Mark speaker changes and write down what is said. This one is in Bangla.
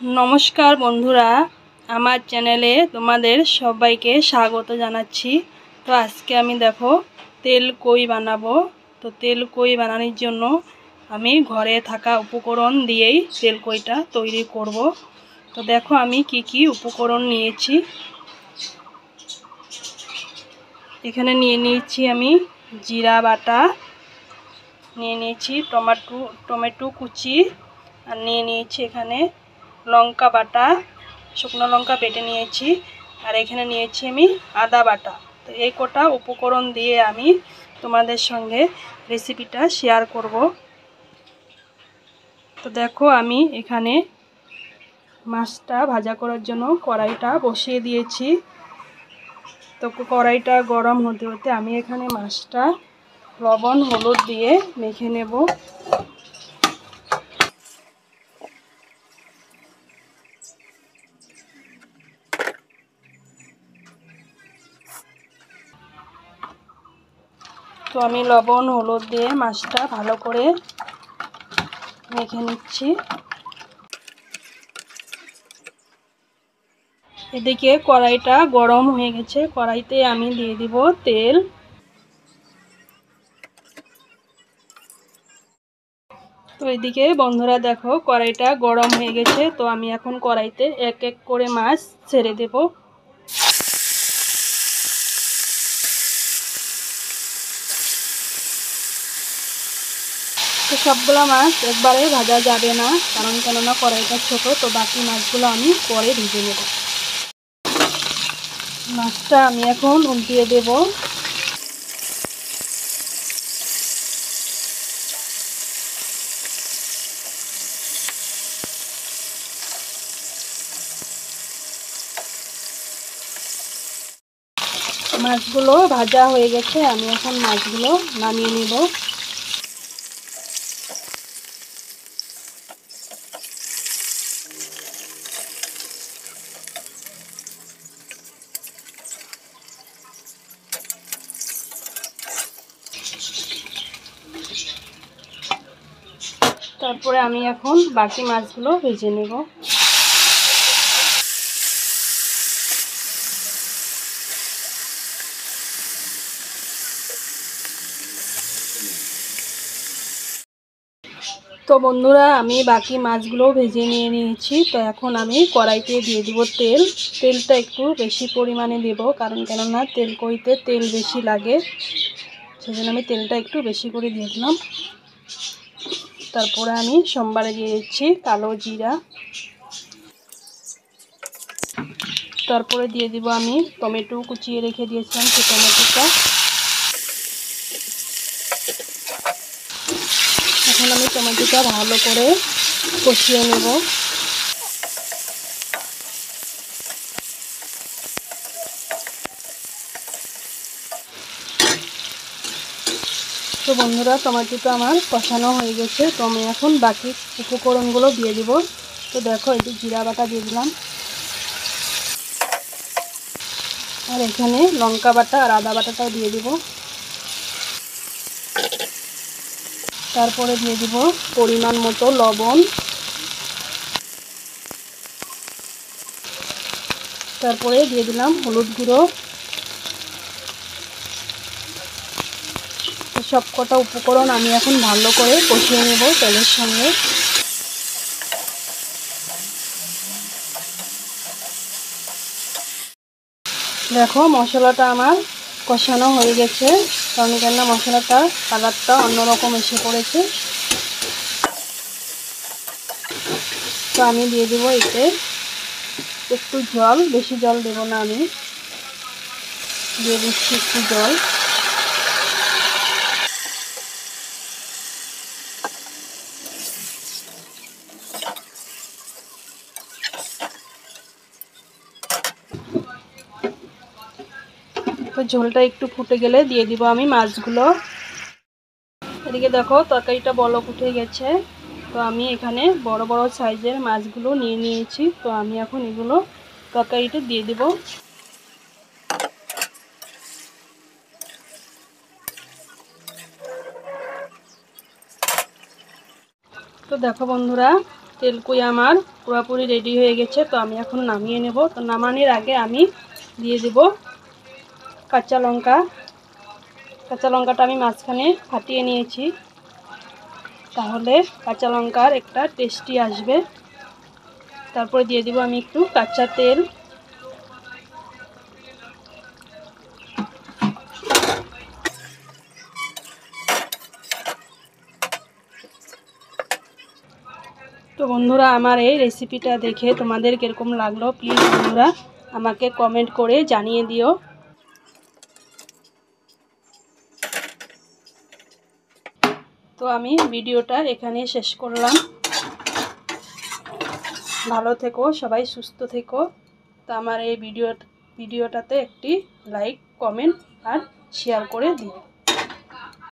Speaker 1: नमस्कार बंधुरा आमार चैनेले तुम्हादेर सबाइके स्वागत जानाच्छि। तो आज के आमी देखो तेल कई बानाबो। तो तेल कई बानानोर जोन्नो आमी घरे थाका उपकरण दिएई तेल कईटा तैरी करब। तो देखो आमी की उपकरण नियेछि। एखाने निये निয়েছি आमी जिरा बाटा, निये निয়েছি टमेटो कुचि और निये निয়েছি एखाने लंका बाटा, शुकनो लंका बेटे निয়েছি और एखाने निয়েছি आमी आदा बाटा। तो এই কটা उपकरण दिए आमी তোমাদের সঙ্গে रेसिपिटा शेयर करब। तो देखो आमी एखाने माछटा भाजा करार जोन्नो कड़ाईटा बसिए दिएছি। तो कड़ाईटा गरम होते होते आमी एखाने माछटा लवण हलुद दिए मेखे नेब। तो आमी लवण हलुद दिए माछटा भालो करे मेखे निচ্ছি। एदिके कड़ाईटा गरम हो गेছে, कड़ाईते आमी दिए দিব तेल। तो एदिके बंधुरा देखो कड़ाईटा गरम हो गेছে। तो आमी एखन कड़ाईते एक एक करे माछ ছেড়ে देब। तो सबगुलो माछ एकबारे भाजा जाबे ना, कारण केनना कड़ाईटा छोटो। तो बाकी माछगुलो आमी परे भेजे नेब। माछटा आमी एखन उल्टिয়ে देब। माछगुलो भाजा हो गेছে, आमी एखन माछगुलो नामिয়ে नेब। तारपरे आमी एखन बाकी माछगुलो भेजे नेब। तो बंधुरा आमी बाकी माछगुलो भेजे निये निয়েছি। तो एखन आमी कड़ाईते दिए দিব तेल। तेलटा एकटू बेशी परिमाणे देब, कारण केनना तेल कईते तेल बेशी लागे, सेजন্য आमी तेलटा एकटू बेशी करे दिए दिलाम। तारपरे आमी सोमबारे दिए दिচ্ছি कालो जिरा। तारपरे दिए দিব आमी टमेटो कुचिए रेखे दिएছিলাম সেই टमेटोटा। এখন আমি টমেটোটা ভালো করে কষিয়ে নেব। তো বন্ধুরা টমেটোটা আমার কষানো হয়ে গেছে। তো আমি এখন বাকি উপকরণগুলো দিয়ে দিব। তো দেখো এই যে জিরা বাটা দিয়ে দিলাম, আর এখানে লঙ্কা বাটা আর আদা বাটাটাও দিয়ে দিব। তারপরে দিয়ে দিব পরিমাণ মতো লবণ। তারপরে দিয়ে দিলাম হলুদ গুঁড়ো। সব কটা উপকরণ আমি এখন ভালো করে কষিয়ে নেব তেলের সঙ্গে। দেখো মশলাটা আমার কষানো হয়ে গেছে, কারণ কেন মশলাটা কালারটা অন্যরকম এসে পড়েছে। তো আমি দিয়ে দেবো এতে একটু জল, বেশি জল দেব না, আমি দিয়ে দিচ্ছি একটু জল। তো ঝোলটা একটু ফুটে গেলে দিয়ে দিব আমি মাছগুলো। এদিকে দেখো তরকারিটা বলক উঠে গেছে। তো আমি এখানে বড় বড় সাইজের মাছগুলো নিয়ে নিয়েছি। তো আমি এখন এগুলো তরকারিতে দিয়ে দেব। তো দেখো বন্ধুরা তেলকুই আমার পুরোপুরি রেডি হয়ে গেছে। তো আমি এখন নামিয়ে নেব। তো নামানোর আগে আমি দিয়ে দেব কাঁচা লঙ্কা। কাঁচা লঙ্কাটা আমি মাঝখানে ফাটিয়ে নিয়েছি, তাহলে কাঁচা লঙ্কার একটা টেস্টি আসবে। তারপরে দিয়ে দিব আমি একটু কাঁচা তেল। তো বন্ধুরা, আমার এই রেসিপিটা দেখে তোমাদের কীরকম লাগলো প্লিজ বন্ধুরা আমাকে কমেন্ট করে জানিয়ে দিও। তো আমি ভিডিওটা এখানে শেষ করলাম। ভালো থেকো সবাই, সুস্থ থেকো। তো আমার এই ভিডিওটাতে একটি লাইক, কমেন্ট আর শেয়ার করে দিও।